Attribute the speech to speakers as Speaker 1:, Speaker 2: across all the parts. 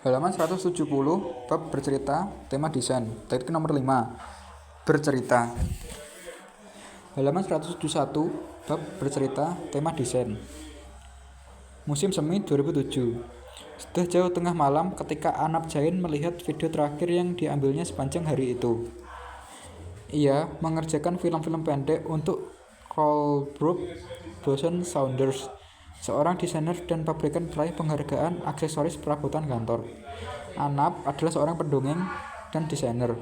Speaker 1: Halaman 170 bab bercerita, tema desain. Teks nomor 5. Bercerita. Halaman 171 bab bercerita, tema desain. Musim semi 2007. Sudah jauh tengah malam ketika Anap Jain melihat video terakhir yang diambilnya sepanjang hari itu. Ia mengerjakan film-film pendek untuk Colebrook Boson Saunders, seorang desainer dan pabrikan peraih penghargaan aksesoris perabotan kantor. Anap adalah seorang pendongeng dan desainer,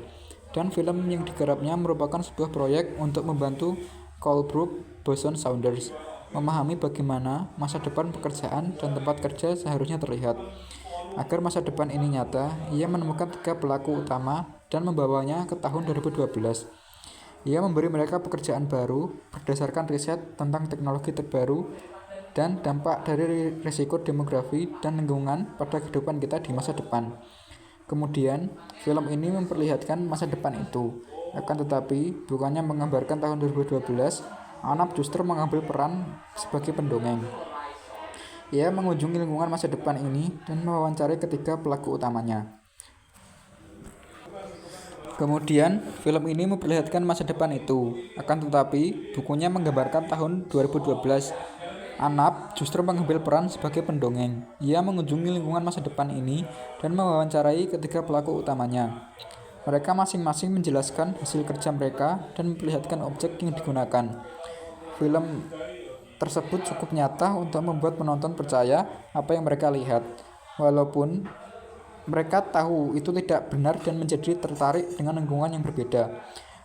Speaker 1: dan film yang digarapnya merupakan sebuah proyek untuk membantu Colebrook Boson Saunders memahami bagaimana masa depan pekerjaan dan tempat kerja seharusnya terlihat. Agar masa depan ini nyata, ia menemukan 3 pelaku utama dan membawanya ke tahun 2012. Ia memberi mereka pekerjaan baru berdasarkan riset tentang teknologi terbaru dan dampak dari risiko demografi dan lingkungan pada kehidupan kita di masa depan. Kemudian, film ini memperlihatkan masa depan itu. Akan tetapi, bukannya menggambarkan tahun 2012, Anap justru mengambil peran sebagai pendongeng. Ia mengunjungi lingkungan masa depan ini dan mewawancarai ketiga pelaku utamanya. Kemudian, film ini memperlihatkan masa depan itu. Akan tetapi, bukunya menggambarkan tahun 2012. Anap justru mengambil peran sebagai pendongeng. Ia mengunjungi lingkungan masa depan ini dan mewawancarai ketiga pelaku utamanya. Mereka masing-masing menjelaskan hasil kerja mereka dan memperlihatkan objek yang digunakan. Film tersebut cukup nyata untuk membuat penonton percaya apa yang mereka lihat, walaupun mereka tahu itu tidak benar dan menjadi tertarik dengan lingkungan yang berbeda.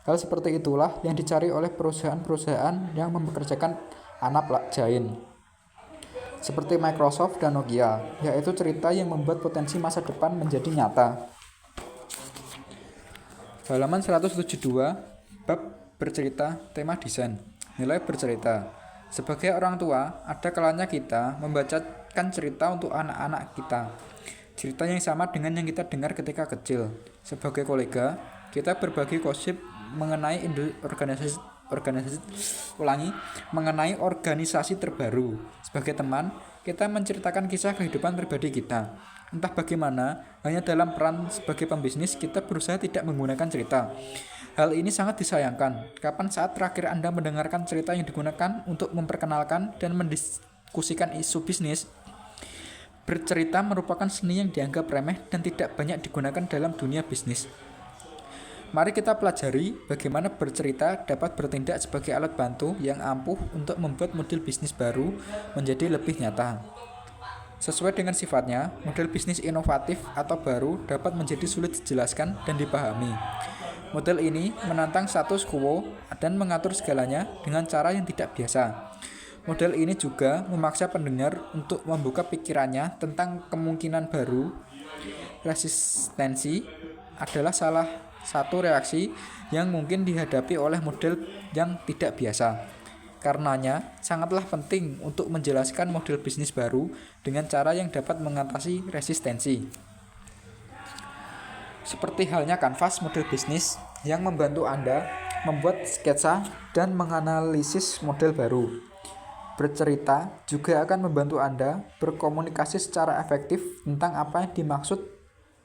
Speaker 1: Hal seperti itulah yang dicari oleh perusahaan-perusahaan yang mempekerjakan Anap Jain, seperti Microsoft dan Nokia, yaitu cerita yang membuat potensi masa depan menjadi nyata. Halaman 172 bab bercerita, tema desain. Nilai bercerita. Sebagai orang tua, ada kalanya kita membacakan cerita untuk anak-anak kita. Cerita yang sama dengan yang kita dengar ketika kecil. Sebagai kolega, kita berbagi gosip mengenai organisasi terbaru. Sebagai teman, kita menceritakan kisah kehidupan pribadi kita. Entah bagaimana, hanya dalam peran sebagai pembisnis kita berusaha tidak menggunakan cerita. Hal ini sangat disayangkan. Kapan saat terakhir Anda mendengarkan cerita yang digunakan untuk memperkenalkan dan mendiskusikan isu bisnis? Bercerita merupakan seni yang dianggap remeh dan tidak banyak digunakan dalam dunia bisnis. Mari kita pelajari bagaimana bercerita dapat bertindak sebagai alat bantu yang ampuh untuk membuat model bisnis baru menjadi lebih nyata. Sesuai dengan sifatnya, model bisnis inovatif atau baru dapat menjadi sulit dijelaskan dan dipahami. Model ini menantang status quo dan mengatur segalanya dengan cara yang tidak biasa. Model ini juga memaksa pendengar untuk membuka pikirannya tentang kemungkinan baru. Resistensi adalah salah satu reaksi yang mungkin dihadapi oleh model yang tidak biasa. Karenanya, sangatlah penting untuk menjelaskan model bisnis baru dengan cara yang dapat mengatasi resistensi. Seperti halnya kanvas model bisnis yang membantu Anda membuat sketsa dan menganalisis model baru. Bercerita juga akan membantu Anda berkomunikasi secara efektif tentang apa yang dimaksud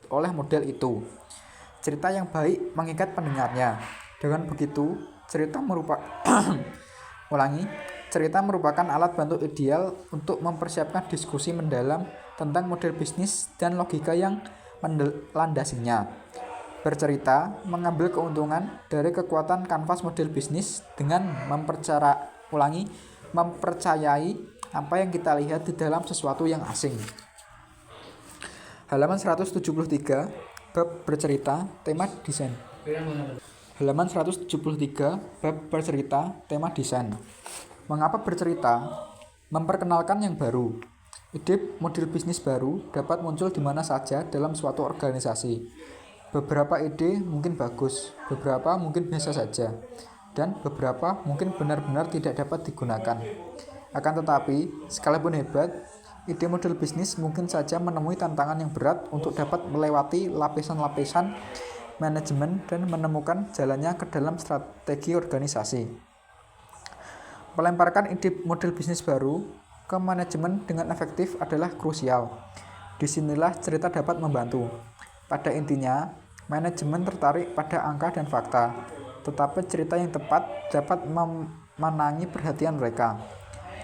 Speaker 1: oleh model itu. Cerita yang baik mengikat pendengarnya. Dengan begitu, cerita merupakan alat bantu ideal untuk mempersiapkan diskusi mendalam tentang model bisnis dan logika yang melandasinya. Bercerita mengambil keuntungan dari kekuatan kanvas model bisnis dengan mempercayai apa yang kita lihat di dalam sesuatu yang asing. Halaman 173 bab bercerita, tema desain. Halaman 173 bab bercerita, tema desain. Mengapa bercerita? Memperkenalkan yang baru. Ide model bisnis baru dapat muncul di mana saja dalam suatu organisasi. Beberapa ide mungkin bagus, beberapa mungkin biasa saja, dan beberapa mungkin benar-benar tidak dapat digunakan. Akan tetapi, sekalipun hebat, ide model bisnis mungkin saja menemui tantangan yang berat untuk dapat melewati lapisan-lapisan manajemen dan menemukan jalannya ke dalam strategi organisasi. Melemparkan ide model bisnis baru ke manajemen dengan efektif adalah krusial. Disinilah cerita dapat membantu. Pada intinya, manajemen tertarik pada angka dan fakta, tetapi cerita yang tepat dapat memenangi perhatian mereka.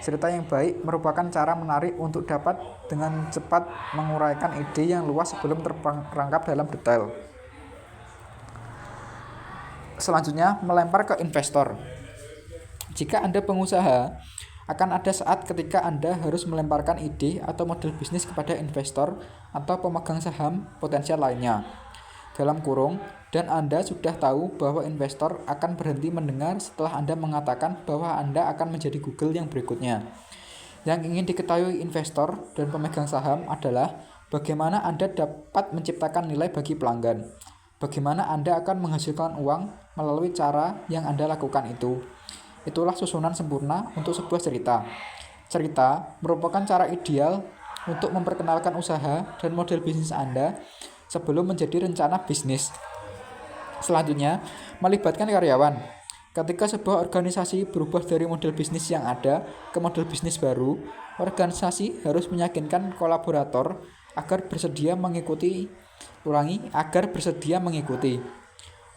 Speaker 1: Cerita yang baik merupakan cara menarik untuk dapat dengan cepat menguraikan ide yang luas sebelum terperangkap dalam detail. Selanjutnya, melempar ke investor. Jika Anda pengusaha, akan ada saat ketika Anda harus melemparkan ide atau model bisnis kepada investor atau pemegang saham potensial lainnya. Dalam kurung, dan Anda sudah tahu bahwa investor akan berhenti mendengar setelah Anda mengatakan bahwa Anda akan menjadi Google yang berikutnya. Yang ingin diketahui investor dan pemegang saham adalah bagaimana Anda dapat menciptakan nilai bagi pelanggan. Bagaimana Anda akan menghasilkan uang melalui cara yang Anda lakukan itu. Itulah susunan sempurna untuk sebuah cerita. Cerita merupakan cara ideal untuk memperkenalkan usaha dan model bisnis Anda sebelum menjadi rencana bisnis. Selanjutnya, melibatkan karyawan. Ketika sebuah organisasi berubah dari model bisnis yang ada ke model bisnis baru, organisasi harus meyakinkan kolaborator agar bersedia mengikuti.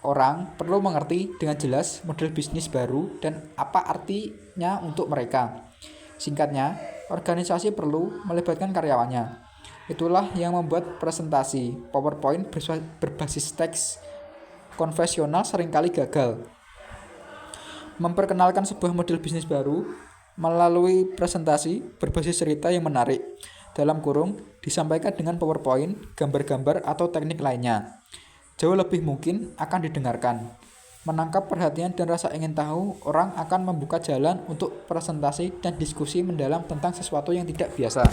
Speaker 1: Orang perlu mengerti dengan jelas model bisnis baru dan apa artinya untuk mereka. Singkatnya, organisasi perlu melibatkan karyawannya. Itulah yang membuat presentasi PowerPoint berbasis teks konvensional seringkali gagal. Memperkenalkan sebuah model bisnis baru melalui presentasi berbasis cerita yang menarik, dalam kurung, disampaikan dengan PowerPoint, gambar-gambar, atau teknik lainnya. Jauh lebih mungkin akan didengarkan. Menangkap perhatian dan rasa ingin tahu, orang akan membuka jalan untuk presentasi dan diskusi mendalam tentang sesuatu yang tidak biasa.